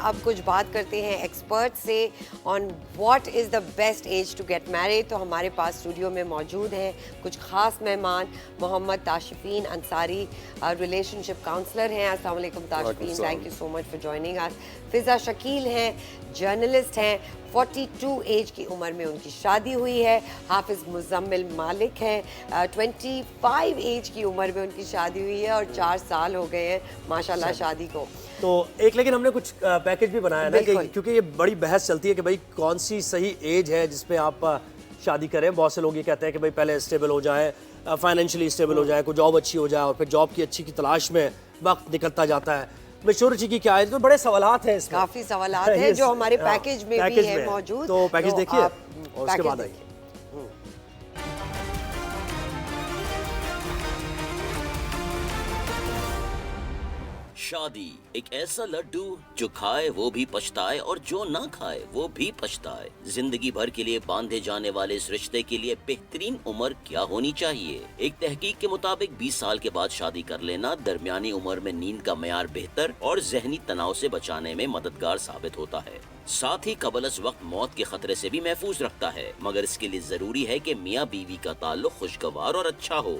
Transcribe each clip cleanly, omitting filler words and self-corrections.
اب کچھ بات کرتے ہیں ایکسپرٹ سے on what is the best age to get married. تو ہمارے پاس اسٹوڈیو میں موجود ہیں کچھ خاص مہمان. Muhammad Tashfeen Ansari relationship counsellor ہیں. السلام علیکم Tashfeen, thank you so much for joining us. Fiza Shakeel ہیں, جرنلسٹ ہیں, 42 ایج کی عمر میں ان کی شادی ہوئی ہے. حافظ مزمل مالک ہیں, 25 ایج کی عمر میں ان کی شادی ہوئی ہے اور 4 سال ہو گئے ہیں ماشاءاللہ شادی کو. تو ایک لیکن ہم نے کچھ پیکج بھی بنایا نا, کیونکہ یہ بڑی بحث چلتی ہے کہ بھائی کون سی صحیح ایج ہے جس پہ آپ شادی کریں. بہت سے لوگ یہ کہتے ہیں کہ بھائی پہلے اسٹیبل ہو جائیں, فائنینشلی اسٹیبل ہو جائے, کوئی جاب اچھی ہو جائے, اور پھر جاب کی اچھی کی تلاش میں وقت نکلتا جاتا ہے. میچورٹی کی کیا ہے, تو بڑے سوالات ہیں اس میں, کافی سوالات ہیں جو ہمارے پیکج میں بھی ہے موجود. تو پیکج دیکھیے اور اس کے بعد آئیے. شادی ایک ایسا لڈو جو کھائے وہ بھی پچھتائے اور جو نہ کھائے وہ بھی پچھتائے. زندگی بھر کے لیے باندھے جانے والے اس رشتے کے لیے بہترین عمر کیا ہونی چاہیے؟ ایک تحقیق کے مطابق 20 سال کے بعد شادی کر لینا درمیانی عمر میں نیند کا معیار بہتر اور ذہنی تناؤ سے بچانے میں مددگار ثابت ہوتا ہے. ساتھ ہی قبل از وقت موت کے خطرے سے بھی محفوظ رکھتا ہے, مگر اس کے لیے ضروری ہے کہ میاں بیوی کا تعلق خوشگوار اور اچھا ہو.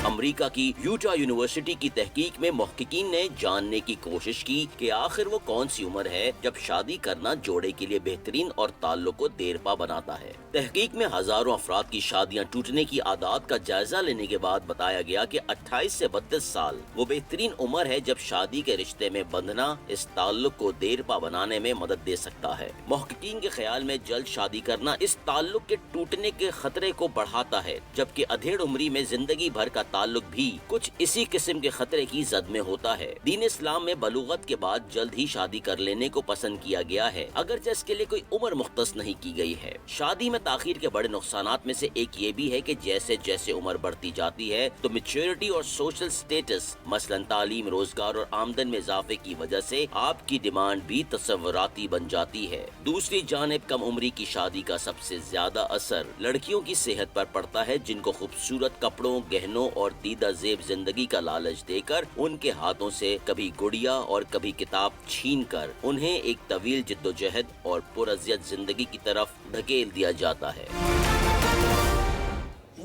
امریکہ کی یوٹا یونیورسٹی کی تحقیق میں محققین نے جاننے کی کوشش کی کہ آخر وہ کون سی عمر ہے جب شادی کرنا جوڑے کے لیے بہترین اور تعلق کو دیرپا بناتا ہے. تحقیق میں ہزاروں افراد کی شادیاں ٹوٹنے کی عادات کا جائزہ لینے کے بعد بتایا گیا کہ 28 سے 32 سال وہ بہترین عمر ہے جب شادی کے رشتے میں بندھنا اس تعلق کو دیرپا بنانے میں مدد دے سکتا ہے. محققین کے خیال میں جلد شادی کرنا اس تعلق کے ٹوٹنے کے خطرے کو بڑھاتا ہے, جبکہ ادھیڑ عمری میں زندگی بھر کا تعلق بھی کچھ اسی قسم کے خطرے کی زد میں ہوتا ہے. دین اسلام میں بلوغت کے بعد جلد ہی شادی کر لینے کو پسند کیا گیا ہے, اگرچہ اس کے لیے کوئی عمر مختص نہیں کی گئی ہے. شادی میں تاخیر کے بڑے نقصانات میں سے ایک یہ بھی ہے کہ جیسے جیسے عمر بڑھتی جاتی ہے تو میچورٹی اور سوشل سٹیٹس مثلا تعلیم, روزگار اور آمدن میں اضافے کی وجہ سے آپ کی ڈیمانڈ بھی تصوراتی بن جاتی ہے. دوسری جانب کم عمری کی شادی کا سب سے زیادہ اثر لڑکیوں کی صحت پر پڑتا ہے, جن کو خوبصورت کپڑوں, گہنوں اور دیدہ زیب زندگی کا لالچ دے کر ان کے ہاتھوں سے کبھی گڑیا اور کبھی کتاب چھین کر انہیں ایک طویل جدوجہد اور پرازیت زندگی کی طرف دھکیل دیا جاتا ہے.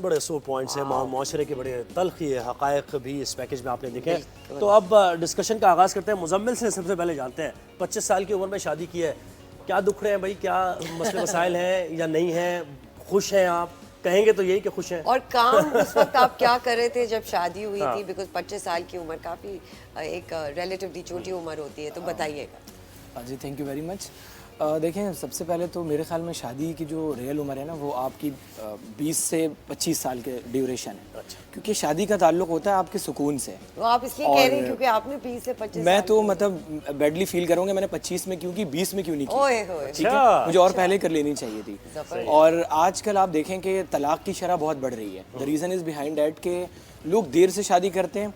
بڑے سو پوائنٹس ہیں, معاشرے کے بڑے تلخ یہ حقائق بھی اس پیکج میں آپ نے دیکھے. تو اب ڈسکشن کا آغاز کرتے ہیں. مزمل سے سب سے پہلے جانتے ہیں, 25 سال کی عمر میں شادی کی ہے, کیا دکھ رہے ہیں بھائی, کیا مسئلے مسائل ہیں یا نہیں ہیں, خوش ہیں آپ؟ کہیں گے تو یہی کہ خوش ہیں. اور کام اس وقت آپ کیا کر رہے تھے جب شادی ہوئی تھی, بیکاز 25 سال کی عمر کافی ایک ریلیٹیولی چھوٹی عمر ہوتی ہے, تو بتائیے گا. جی تھینک یو ویری مچ. دیکھیں سب سے پہلے تو میرے خیال میں شادی کی جو ریئل عمر ہے نا وہ آپ کی 20 سے 25 سال کے ڈیوریشن ہے, کیونکہ شادی کا تعلق ہوتا ہے آپ کے سکون سے. وہ آپ اس لیے کہہ رہے ہیں کیونکہ آپ نے 20 سے 25 میں تو مطلب بیڈلی فیل کروں گا میں نے 25 میں کیوں کی, 20 میں کیوں نہیں کی, ٹھیک ہے, مجھے اور پہلے کر لینی چاہیے تھی. اور آج کل آپ دیکھیں کہ طلاق کی شرح بہت بڑھ رہی ہے. The reason is behind that کہ لوگ دیر سے شادی کرتے ہیں,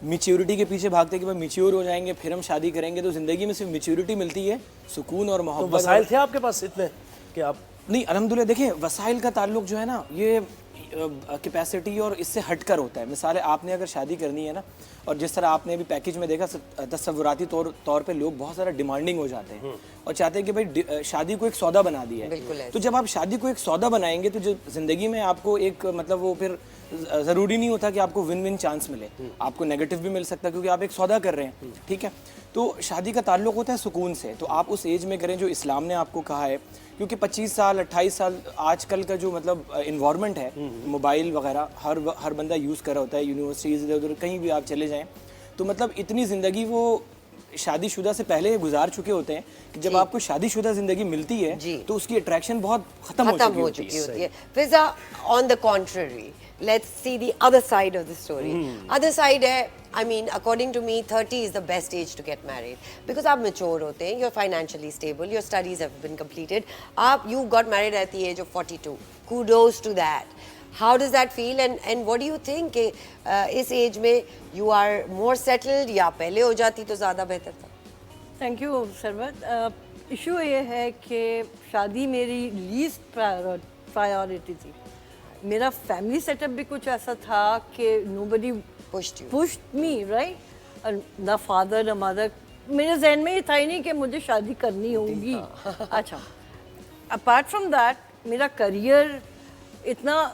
میچیورٹی کے پیچھے بھاگتے ہیں کہ بھائی میچیور ہو جائیں گے پھر ہم شادی کریں گے. تو زندگی میں صرف میچیورٹی ملتی ہے, سکون اور محبت. وسائل تھے آپ کے پاس اتنے کہ آپ نہیں, الحمدللہ. دیکھیں وسائل کا تعلق جو ہے نا یہ کیپیسٹی اور اس سے ہٹ کر ہوتا ہے. مثال ہے آپ نے اگر شادی کرنی ہے نا, اور جس طرح آپ نے ابھی پیکج میں دیکھا تصوراتی طور پہ لوگ بہت زیادہ ڈیمانڈنگ ہو جاتے ہیں اور چاہتے ہیں کہ بھائی شادی کو ایک سودا بنا دیا ہے. تو جب آپ شادی کو ایک سودا بنائیں گے تو جو زندگی میں آپ کو ایک مطلب وہ پھر ضروری نہیں ہوتا کہ آپ کو ون ون چانس ملے, آپ کو نیگیٹو بھی مل سکتا ہے کیونکہ آپ ایک سودا کر رہے ہیں, ٹھیک ہے. تو شادی کا تعلق ہوتا ہے سکون سے, تو آپ اس ایج میں کریں جو اسلام نے آپ کو کہا ہے, کیونکہ 25 سال 28 سال آج کل کا جو مطلب انوائرمنٹ ہے, موبائل وغیرہ ہر بندہ یوز کر رہا ہوتا ہے, یونیورسٹیز ادھر ادھر کہیں بھی آپ چلے جائیں, تو مطلب اتنی زندگی وہ شادی شدہ سے پہلے گزار چکے ہوتے ہیں کہ جب آپ کو شادی شدہ زندگی ملتی ہے تو اس کی اٹریکشن بہت ختم ہو چکی ہوتی ہے. فضا, آن دا contrary, let's see the other side of the story. Other side ہے, I mean, according to me, 30 is the best age to get married. Because آپ mature ہوتے ہیں, you're financially stable, your studies have been completed. You got married at the age of 42. Kudos to that. How does that feel and what do you think کہ اس age میں you are more settled یا پہلے ہو جاتی تو زیادہ بہتر تھا؟ Thank you سرمت. Issue یہ ہے کہ شادی میری لیسٹ پرائیورٹی تھی. میرا فیملی سیٹ اپ بھی کچھ ایسا تھا کہ nobody pushed me, right? نہ فادر نہ مدر میرے ذہن میں یہ تھا ہی نہیں کہ مجھے شادی کرنی ہوگی. اچھا, اپارٹ فرام دیٹ میرا کریئر اتنا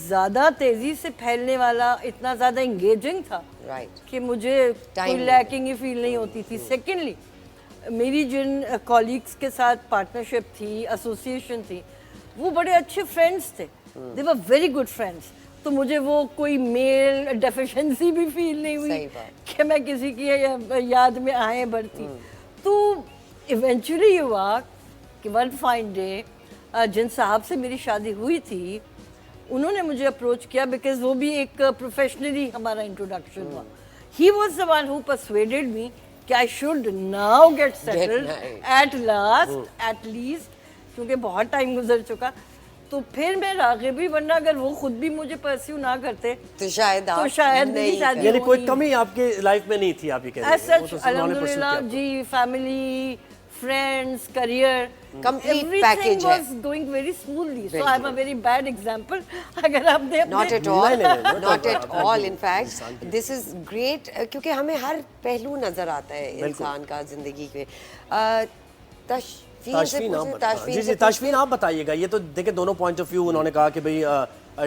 زیادہ تیزی سے پھیلنے والا, اتنا زیادہ انگیجنگ تھا کہ مجھے کوئی لیکنگ ہی فیل نہیں ہوتی تھی. سیکنڈلی میری جن کولیگس کے ساتھ پارٹنرشپ تھی, ایسوسیشن تھی, وہ بڑے اچھے فرینڈس تھے. دے ور ویری گڈ فرینڈس. تو مجھے وہ کوئی میل ڈیفیشنسی بھی فیل نہیں ہوئی کہ میں کسی کی یاد میں آئیں بڑھتی. تو ایونچولی یہ ہوا کہ ون فائن ڈے جن صاحب سے میری شادی ہوئی تھی, انہوں نے مجھے اپروچ کیا بیکاز وہ بھی ایک پروفیشنلی ہمارا انٹروڈکشن ہوا. He was the one who persuaded me کہ I should now get settled at last, at least, کیونکہ بہت ٹائم گزر چکا. تو پھر میں راغبی, ورنہ اگر وہ خود بھی مجھے پرسیو نہ کرتے تو شاید نہیں شادی. یعنی کوئی کمی آپ کے لائف میں نہیں تھی, آپ یہ کہہ رہے ہیں. الحمدللہ جی, family, friends, career, complete package was going very smoothly. So I'm a very bad example. اگر آپ نے not at all, not at all. In fact, this is great کیونکہ ہمیں ہر پہلو نظر آتا ہے انسان کا زندگی کے. تاشفین آپ بتائیے گا, یہ تو دیکھیں دونوں پوائنٹ آف ویو. انہوں نے کہا کہ بھئی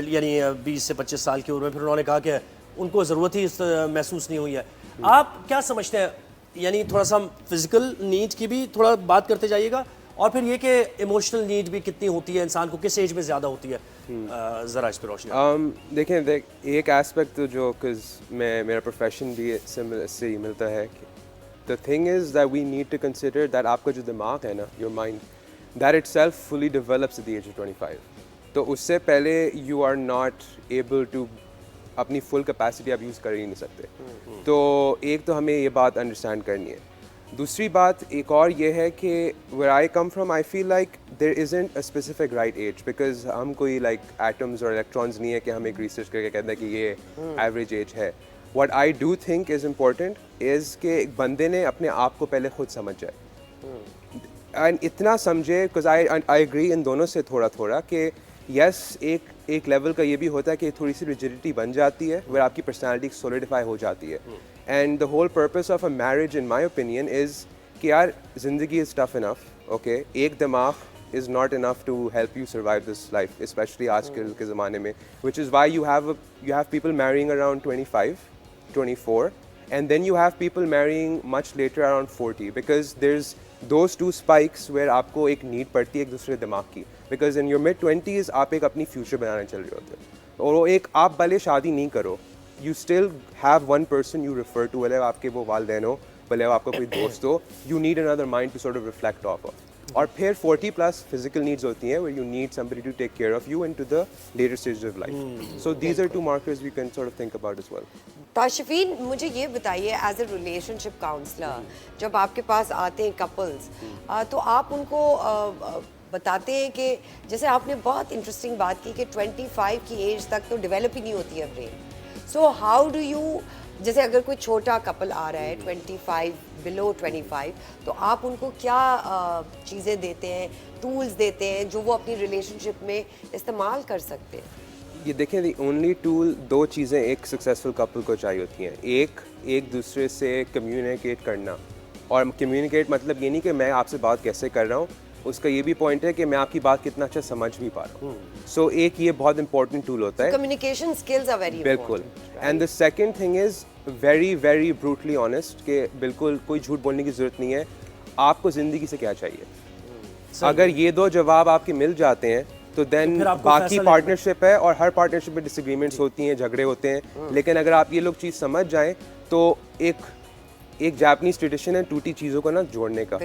یعنی 20 سے 25 سال کی عمر میں, پھر انہوں نے کہا کہ ان کو ضرورت ہی محسوس نہیں ہوئی ہے. آپ کیا سمجھتے ہیں, یعنی تھوڑا سا فزیکل نیڈ کی بھی تھوڑا بات کرتے جائیے گا, اور پھر یہ کہ ایموشنل نیڈ بھی کتنی ہوتی ہے انسان کو, کس ایج میں زیادہ ہوتی ہے, ذرا اس پہ روشنی. دیکھیں ایک ایسپیکٹ تو جو میرا پروفیشن بھی اس سے ہی ملتا ہے کہ the thing is that we need to consider that آپ کا جو دماغ ہے نا, your mind, that itself fully develops at the age of 25. تو اس سے پہلے you are not able to اپنی فل کیپیسٹی آپ یوز کر ہی نہیں سکتے. تو ایک تو ہمیں یہ بات انڈرسٹینڈ کرنی ہے. دوسری بات ایک اور یہ ہے کہ where I come from, I feel like there isn't a specific right age, because ہم کوئی like atoms اور electrons نہیں ہے کہ ہم ایک ریسرچ کر کے کہتے ہیں کہ یہ ایوریج ایج ہے. What I do think is important is کہ ایک بندے نے اپنے آپ کو پہلے خود سمجھ جائے, and اتنا سمجھے, because I agree ان دونوں سے تھوڑا تھوڑا کہ یس ایک لیول کا یہ بھی ہوتا ہے کہ تھوڑی سی ریجڈیٹی بن جاتی ہے where آپ کی پرسنالٹی سولیڈیفائی ہو جاتی ہے. And the whole purpose of a marriage in my opinion is کہ یار زندگی is tough enough, okay, ایک دماغ is not enough to help you survive this life, especially آج کے زمانے میں, which is why you have people marrying around 25, 24, and then you have people marrying much later around 40, because there's those two spikes where آپ کو ایک need پڑتی ہے ایک دوسرے دماغ کی, because in your mid-20s آپ ایک اپنی فیوچر بنانے چل رہے ہوتے ہیں, اور وہ ایک آپ بھلے شادی نہیں کرو, you still have one person you refer to, بھلے آپ کے وہ والدین ہو, بھلے آپ کا کوئی دوست ہو, you need another mind to sort of reflect off of. اور پھر 40 plus physical needs ہوتی ہیں where you need somebody to take care of you into the later stages of life. So these are two markers we can sort of think about as well. Tashfeen, مجھے یہ بتائیے as a relation ship counsellor, جب آپ کے پاس آتے ہیں couples, تو آپ ان کو بتاتے ہیں کہ جیسے آپ نے بہت انٹرسٹنگ بات کی کہ 25 کی ایج تک تو ڈیولپ ہی نہیں ہوتی ہے brain. So how do you, جیسے اگر کوئی چھوٹا کپل آ رہا ہے 25 بلو 25, تو آپ ان کو کیا چیزیں دیتے ہیں, ٹولز دیتے ہیں جو وہ اپنی ریلیشن شپ میں استعمال کر سکتے ہیں؟ یہ دیکھیں دی اونلی ٹول, دو چیزیں ایک سکسیزفل کپل کو چاہیے ہوتی ہیں. ایک دوسرے سے کمیونیکیٹ کرنا, اور کمیونیکیٹ مطلب یہ نہیں کہ میں آپ سے بات کیسے کر رہا ہوں, اس کا یہ بھی پوائنٹ ہے کہ میں آپ کی بات کتنا اچھا سمجھ بھی پا رہا ہوں. سو ایک یہ بہت امپورٹنٹ ٹول ہوتا ہے, کمیونیکیشن اسکلز آر ویری بالکل. And the second thing is very very بروٹلی honest, کہ بالکل کوئی جھوٹ بولنے کی ضرورت نہیں ہے. آپ کو زندگی سے کیا چاہیے, اگر یہ دو جواب آپ کے مل جاتے ہیں تو دین باقی پارٹنرشپ ہے, اور ہر پارٹنرشپ میں ڈس ایگریمنٹس ہوتی ہیں, جھگڑے ہوتے ہیں, لیکن اگر آپ یہ لوگ چیز سمجھ جائیں تو ایک جاپنیز ٹریڈیشن ہے ٹوٹی چیزوں کو نا جوڑنے کا,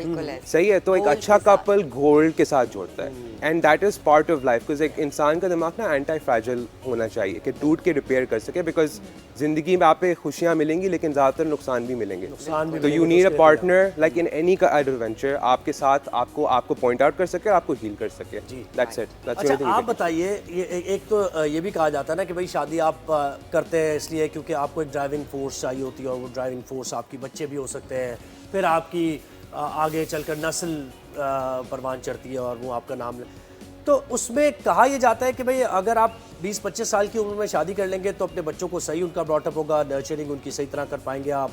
صحیح ہے, تو ایک اچھا کپل گولڈ کے ساتھ جوڑتا ہے. And that is part of life, because ایک انسان کا دماغ نا اینٹی فریجل ہونا چاہیے کہ ٹوٹ کے ریپیئر کر سکے, بیکاز زندگی میں آپ کو خوشیاں ملیں گی لیکن زیادہ تر نقصان بھی ملیں گے. تو you need a partner like in any adventure, آپ کے ساتھ آپ کو پوائنٹ آؤٹ کر سکے, آپ کو ہیل کر سکے. That's it. اچھا آپ بتائیے, ایک تو یہ بھی کہا جاتا ہے نا کہ بھائی شادی آپ کرتے ہیں اس لیے کیونکہ آپ کو ایک ڈرائیونگ فورس چاہیے ہوتی ہے, اور وہ ڈرائیونگ فورس آپ کی بچے بھی ہو سکتے ہیں, پھر آپ کی آگے چل کر نسل پروان چڑھتی ہے اور وہ آپ کا نام. تو اس میں کہا یہ جاتا ہے کہ بھئی اگر آپ 20-25 سال کی عمر میں شادی کر لیں گے تو اپنے بچوں کو صحیح ان کا براٹ اپ ہوگا, نرچرنگ ان کی صحیح طرح کر پائیں گے آپ,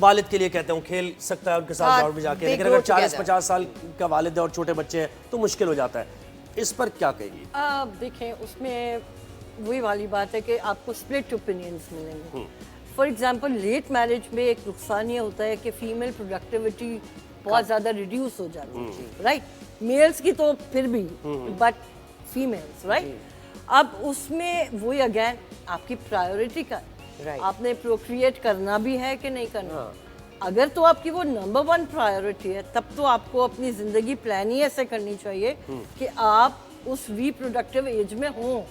والد کے لیے کہتے ہوں کھیل سکتا ہے ان کے ساتھ گراؤنڈ میں جا کے, لیکن اگر 40-50 سال کا والد ہے اور چھوٹے بچے ہیں تو مشکل ہو جاتا ہے. اس پر کیا کہیں گی؟ دیکھیں اس میں وہی والی بات ہے کہ آپ کو سپلٹ اوپینینز ملیں گے. فار ایگزامپل لیٹ میرج میں ایک نقصان یہ ہوتا ہے کہ فیمیل پروڈکٹیوٹی بہت زیادہ ریڈیوس ہو جاتی ہے, رائٹ. میلز کی تو پھر بھی, بٹ فیمیلز, رائٹ. اب اس میں وہی اگین آپ کی پرائیورٹی کا آپ نے پروکریٹ کرنا بھی ہے کہ نہیں کرنا. اگر تو آپ کی وہ نمبر 1 پرائیورٹی ہے تب تو آپ کو اپنی زندگی پلان ہی ایسے کرنی چاہیے کہ آپ اس ری پروڈکٹیو ایج میں ہوں,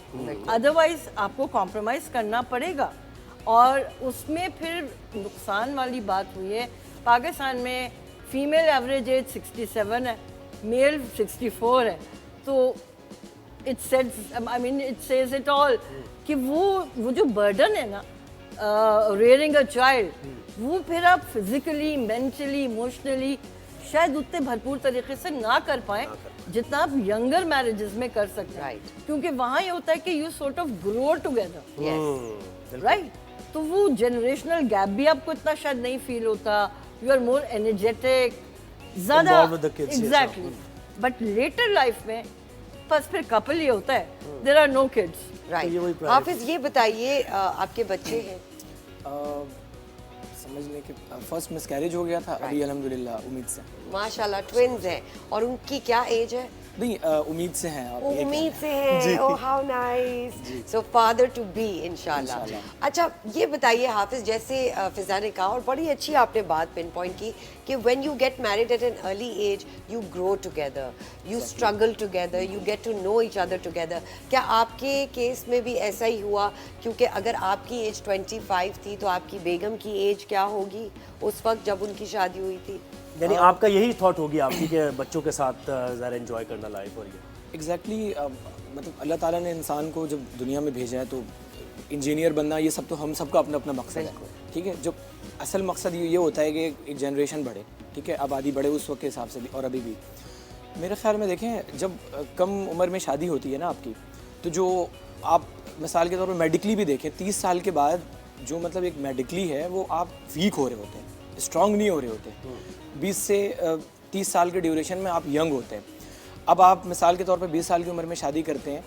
ادروائز آپ کو کمپرومائز کرنا پڑے گا. اور اس میں پھر نقصان والی بات ہوئی ہے, پاکستان میں فیمیل ایوریج ایج 67 ہے, میل 64 ہے, تو it says it all کہ وہ جو برڈن ہے نا ریئرنگ اے چائلڈ, وہ پھر آپ فزیکلی, مینٹلی, ایموشنلی شاید اتنے بھرپور طریقے سے نہ کر پائیں جتنا آپ ینگر میرجز میں کر سکتے ہیں, کیونکہ وہاں یہ ہوتا ہے کہ you sort of grow together, right. تو وہ جنریشنل گیپ بھی آپ کو اتنا شاید نہیں فیل ہوتا, یو آر مور انرجیٹک زیادہ, ایگزیکٹلی. بٹ لیٹر لائف میں بس پھر کپل یہ ہوتا ہے, there are no kids. Right. Hafiz یہ بتائیے آپ کے بچے ہیں؟ سمجھ لیں کہ فرسٹ مس کیریج ہو گیا تھا, ابھی الحمدللہ امید سے. ماشاءاللہ ٹوینز ہیں, اور ان کی کیا ایج ہے؟ نہیں امید سے ہیں. امید سے ہیں. Oh how nice. So father to be انشاءاللہ. اچھا یہ بتائیے حافظ, جیسے فضا نے کہا اور بڑی اچھی آپ نے بات پن پوائنٹ کی کہ when you get married at an early age you grow together, you struggle together, you get to know each other together. کیا آپ کے کیس میں بھی ایسا ہی ہوا؟ کیونکہ اگر آپ کی ایج 25 تھی تو آپ کی بیگم کی ایج کیا ہوگی اس وقت جب ان کی شادی ہوئی تھی؟ یعنی آپ کا یہی تھاٹ ہوگی آپ کی کہ بچوں کے ساتھ ذرا انجوائے کرنا لائف. اور یہ ایگزیکٹلی مطلب اللہ تعالیٰ نے انسان کو جب دنیا میں بھیجا ہے تو انجینئر بننا یہ سب تو ہم سب کا اپنا اپنا مقصد ہے, ٹھیک ہے. جو اصل مقصد یہ ہوتا ہے کہ ایک جنریشن بڑھے, ٹھیک ہے, آبادی بڑھے اس وقت کے حساب سے بھی اور ابھی بھی. میرے خیال میں دیکھیں جب کم عمر میں شادی ہوتی ہے نا آپ کی, تو جو آپ مثال کے طور پر میڈیکلی بھی دیکھیں 30 سال کے بعد جو مطلب ایک میڈیکلی ہے وہ آپ ویک ہو رہے ہوتے ہیں, اسٹرانگ نہیں ہو رہے ہوتے. 20 سے 30 سال کے ڈیوریشن میں آپ ینگ ہوتے ہیں. اب آپ مثال کے طور پر 20 سال کی عمر میں شادی کرتے ہیں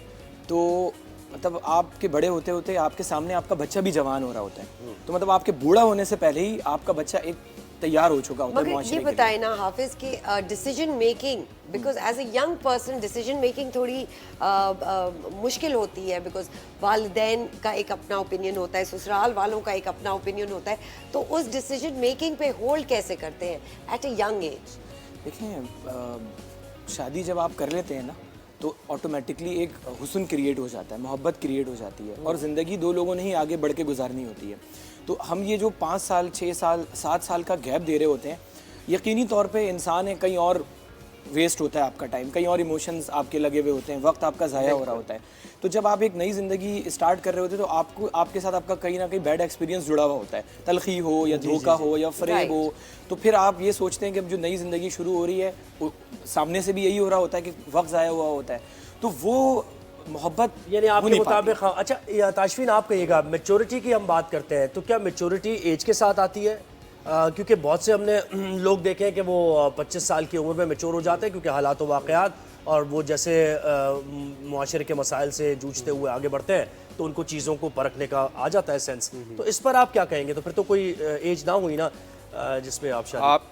تو مطلب آپ کے بڑے ہوتے ہوتے آپ کے سامنے آپ کا بچہ بھی جوان ہو رہا ہوتا ہے, تو مطلب آپ کے بوڑھا ہونے سے پہلے ہی آپ کا بچہ ایک تیار ہو چکا ہوتا ہے معاشرے کے لیے. یہ بتائیں نا حافظ کہ decision making, because as a young person decision making تھوڑی مشکل ہوتی ہے, بیکاز والدین کا ایک اپنا اوپینین ہوتا ہے, سسرال والوں کا ایک اپنا اوپینین ہوتا ہے, تو اس ڈیسیجن میکنگ پہ ہولڈ کیسے کرتے ہیں ایٹ اے ینگ ایج؟ دیکھیں شادی جب آپ کر لیتے ہیں نا تو آٹومیٹکلی ایک حسن کریٹ ہو جاتا ہے, محبت کریٹ ہو جاتی ہے, اور زندگی دو لوگوں نے ہی آگے بڑھ کے گزارنی ہوتی ہے. تو ہم یہ جو 5 سال 6 سال 7 سال کا گیپ دے رہے ہوتے ہیں, یقینی طور پہ انسان ہے کہیں اور ویسٹ ہوتا ہے آپ کا ٹائم, کہیں اور ایموشنز آپ کے لگے ہوئے ہوتے ہیں, وقت آپ کا ضائع ہو رہا ہوتا ہے. تو جب آپ ایک نئی زندگی اسٹارٹ کر رہے ہوتے ہیں تو آپ کے ساتھ آپ کا کہیں نہ کہیں بیڈ ایکسپیرینس جڑا ہوا ہوتا ہے, تلخی ہو یا دھوکہ ہو یا فریب ہو. تو پھر آپ یہ سوچتے ہیں کہ جو نئی زندگی شروع ہو رہی ہے سامنے سے بھی یہی ہو رہا ہوتا ہے کہ وقت ضائع ہوا ہوتا ہے, تو وہ محبت یعنی آپ کے مطابق. اچھا تاشفین آپ کہیے گا, میچورٹی کی ہم بات کرتے ہیں تو کیا میچورٹی ایج کے ساتھ آتی ہے؟ کیونکہ بہت سے ہم نے لوگ دیکھے ہیں کہ وہ 25 سال کی عمر میں میچور ہو جاتے ہیں کیونکہ حالات و واقعات اور وہ جیسے معاشرے کے مسائل سے جوجھتے ہوئے آگے بڑھتے ہیں تو ان کو چیزوں کو پرکھنے کا آ جاتا ہے سینس. تو اس پر آپ کیا کہیں گے؟ تو پھر تو کوئی ایج نہ ہوئی نا جس پہ آپ up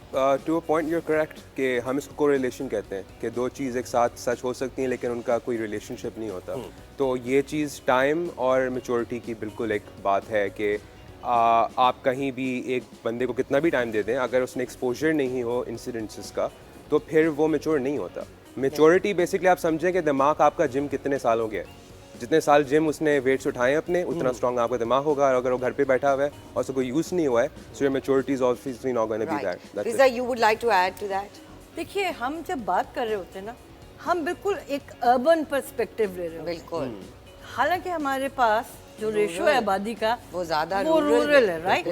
to a point you correct کہ ہم اس کو کو ریلیشن کہتے ہیں کہ دو چیز ایک ساتھ سچ ہو سکتی ہیں لیکن ان کا کوئی ریلیشن شپ نہیں ہوتا. تو یہ چیز ٹائم اور میچورٹی کی بالکل ایک بات ہے کہ آپ کہیں بھی ایک بندے کو کتنا بھی ٹائم دے دیں, اگر اس نے ایکسپوجر نہیں ہو انسیڈنسز کا تو پھر وہ میچور نہیں ہوتا. میچورٹی بیسکلی آپ سمجھیں کہ دماغ آپ کا جم کتنے سال ہو گیا ہے, جتنے سال جم اس نے ویٹس اٹھائے اپنے اتنا اسٹرانگ آپ کا دماغ ہوگا, اور اگر وہ گھر پہ بیٹھا ہوا ہے اور اس کو کوئی یوز نہیں ہوا ہے so maturity is obviously not going to be that. Fiza, you would like to add to that? دیکھیے ہم جب بات کر رہے ہوتے ہیں نا ہم بالکل ایک اربن پرسپیکٹیو لے رہے ہوتے ہیں. بالکل. حالانکہ ہمارے پاس جو ریشو ہے آبادی کا وہ زیادہ وہ رورل ہے, رائٹ.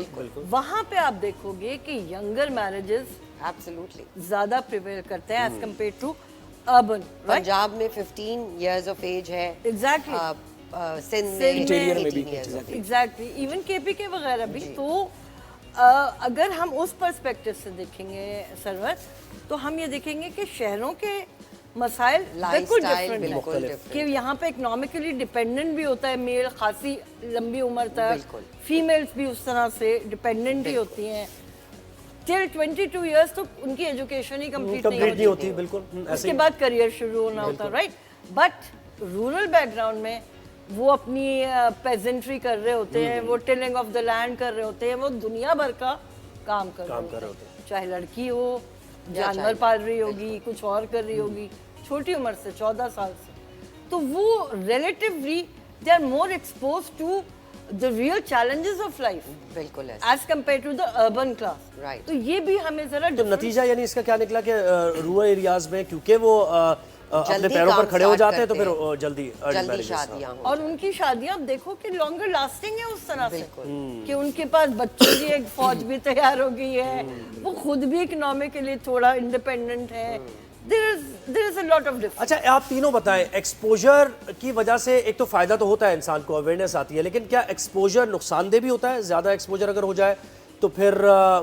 وہاں پہ آپ دیکھو گے کہ ینگر میرجز ایبسلیوٹلی زیادہ پریویل کرتے ہیں as compare to urban. Punjab میں 15 years of age ہے, ایگزیکٹلی سندھ میں ایگزیکٹلی, ایون کے پی کے وغیرہ بھی. تو اگر ہم اس پرسپیکٹو سے دیکھیں گے سرور تو ہم یہ دیکھیں گے کہ شہروں کے مسائل بالکل ڈفرینٹ ہیں کہ یہاں پہ اکنامکلی ڈپینڈنٹ بھی ہوتا ہے میل خاصی لمبی عمر تک, فیمیلز بھی اس طرح سے ڈپینڈنٹ ہی ہوتی ہیں ٹل 22 ایئرس تو ان کی ایجوکیشن ہی کمپلیٹ نہیں ہوتی, بالکل اس کے بعد کریئر شروع ہونا ہوتا ہے right. But rural back ground میں وہ اپنی پیزنٹری کر رہے ہوتے ہیں, وہ ٹلنگ آف دا لینڈ کر رہے ہوتے ہیں, وہ دنیا بھر کا کام کر رہے ہوتے ہیں, چاہے لڑکی ہو جانور پال رہی ہوگی, کچھ اور کر رہی ہوگی چھوٹی عمر سے 14 سال سے, تو وہ relatively they are more expose to the real challenges of life بالکل as compared to the urban class. Right. تو یہ بھی ہمیں ذرا تو نتیجہ یعنی اس کا کیا نکلا کہ رورل ایریاز میں کیونکہ وہ اپنے پیروں پر کھڑے ہو جاتے ہیں تو پھر جلدی شادیاں اور ان کی شادیاں آپ دیکھو کہ لانگر لاسٹنگ ہے اس طرح سے کہ ان کے پاس بچوں کی ایک فوج بھی تیار ہو گئی ہے, وہ خود بھی اکنامکلی تھوڑا انڈیپینڈنٹ ہے. there is a lot of difference. اچھا آپ تینوں بتائیں, ایکسپوجر کی وجہ سے ایک تو فائدہ تو ہوتا ہے انسان کو, اویئرنیس آتی ہے, لیکن کیا ایکسپوجر نقصان دہ بھی ہوتا ہے؟ زیادہ ایکسپوجر اگر ہو جائے تو پھر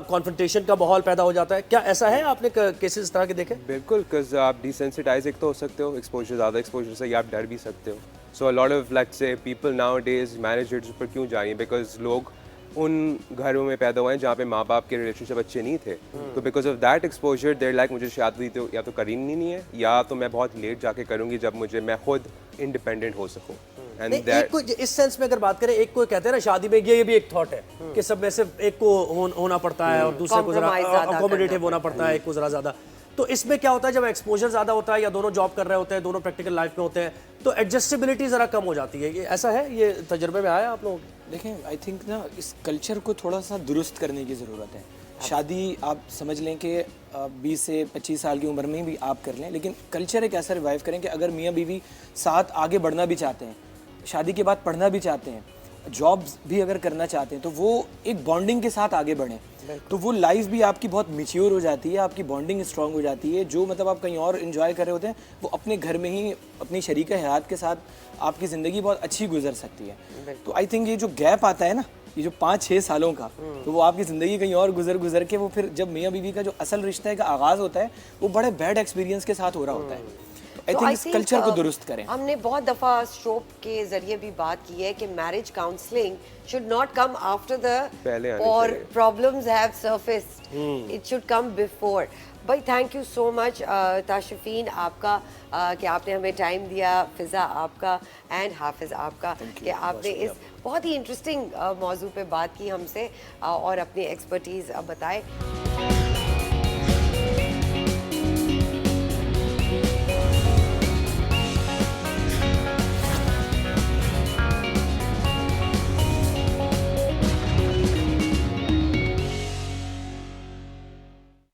کانفرنٹیشن کا ماحول پیدا ہو جاتا ہے, کیا ایسا ہے؟ آپ نے کیسز اس طرح کے دیکھے؟ بالکل, because آپ ڈیسینسٹائز ایک تو ہو سکتے ہو ایکسپوجر, زیادہ ایکسپوجر سے یا آپ ڈر بھی سکتے ہو. سو a lot of let's say people nowadays managers پر کیوں جائیں, بیکاز لوگ ان گھروں میں پیدا ہوئے ہیں جہاں پہ ماں باپ کے ریلیشن شپ اچھے نہیں تھے, تو because of that exposure there like مجھے شادی تو یا تو کرنی نہیں ہے یا تو میں بہت لیٹ جا کے کروں گی جب میں خود انڈیپینڈنٹ ہو سکوں. اس سینس میں اگر بات کریں, ایک کو کہتے ہیں نا شادی میں یہ بھی ایک تھاٹ ہے کہ سب میں سے ایک کو ہونا پڑتا ہے اور دوسرے کو ذرا اکوموڈیٹو ہونا پڑتا ہے, ایک کو ذرا زیادہ. تو اس میں کیا ہوتا ہے جب ایکسپوجر زیادہ ہوتا ہے یا دونوں جاب کر رہے ہوتے ہیں, دونوں پریکٹیکل لائف میں ہوتے ہیں, تو ایڈجسٹیبلٹی ذرا کم ہو جاتی ہے. یہ ایسا ہے, یہ تجربے میں آیا آپ لوگوں کو؟ دیکھیں آئی تھنک نا اس کلچر کو تھوڑا سا درست کرنے کی ضرورت ہے. شادی آپ سمجھ لیں کہ 20 سے 25 سال کی عمر میں بھی آپ کر لیں, لیکن کلچر ایک ایسا ریوائیو کریں کہ اگر میاں بیوی ساتھ آگے بڑھنا بھی چاہتے ہیں, شادی کے بعد پڑھنا بھی چاہتے ہیں, جابز بھی اگر کرنا چاہتے ہیں, تو وہ ایک بانڈنگ کے ساتھ آگے بڑھیں. تو وہ لائف بھی آپ کی بہت میچیور ہو جاتی ہے, آپ کی بانڈنگ اسٹرانگ ہو جاتی ہے. جو مطلب آپ کہیں اور انجوائے کر رہے ہوتے ہیں وہ اپنے گھر میں ہی اپنی شریک حیات کے ساتھ آپ کی زندگی بہت اچھی گزر سکتی ہے. تو آئی تھنک یہ جو گیپ آتا ہے نا, یہ جو 5-6 سالوں کا, تو وہ آپ کی زندگی کہیں اور گزر کے وہ پھر جب میاں بیوی کا جو اصل رشتہ کا آغاز ہوتا ہے وہ بڑے بیڈ ایکسپیرینس کے ساتھ ہو رہا ہوتا ہے. آئی تھنک اس کلچر کو درست کریں. ہم نے بہت دفعہ شوپ کے ذریعے بھی بات کی ہے کہ marriage counselling should not come after the or problems have surfaced. It should come before. بھائی تھینک یو سو مچ تاشفین آپ کا کہ آپ نے ہمیں ٹائم دیا, فضا آپ کا اینڈ حافظ آپ کا کہ آپ نے اس بہت ہی انٹرسٹنگ موضوع پہ بات کی ہم سے اور اپنی ایکسپرٹیز بتائے.